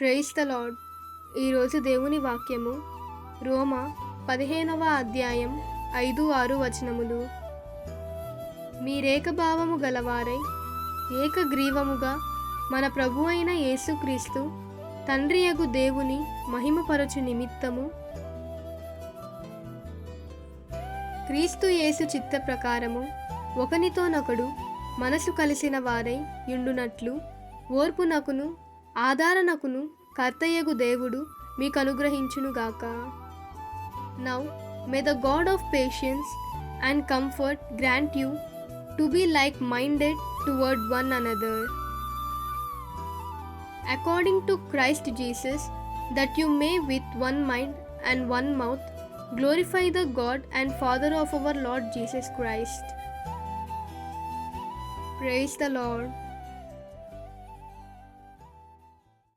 Praise the lord. ఈరోజు దేవుని వాక్యము రోమా 15వ అధ్యాయం 5-6 వచనములు. మీరేకభావము గలవారై ఏకగ్రీవముగా మన ప్రభు అయిన యేసుక్రీస్తు తండ్రియగు దేవుని మహిమపరచు నిమిత్తము క్రీస్తు యేసు చిత్త ప్రకారము ఒకనితోనొకడు మనసు కలిసిన వారై యుండునట్లు ఓర్పునకును ఆదరణకును కర్తయగు దేవుడు మీకు అనుగ్రహించునుగాక. Now may the God of patience and comfort grant you to be like minded toward one another, according to Christ Jesus, that you may with one mind and one mouth glorify the God and Father of our Lord Jesus Christ. Praise the Lord.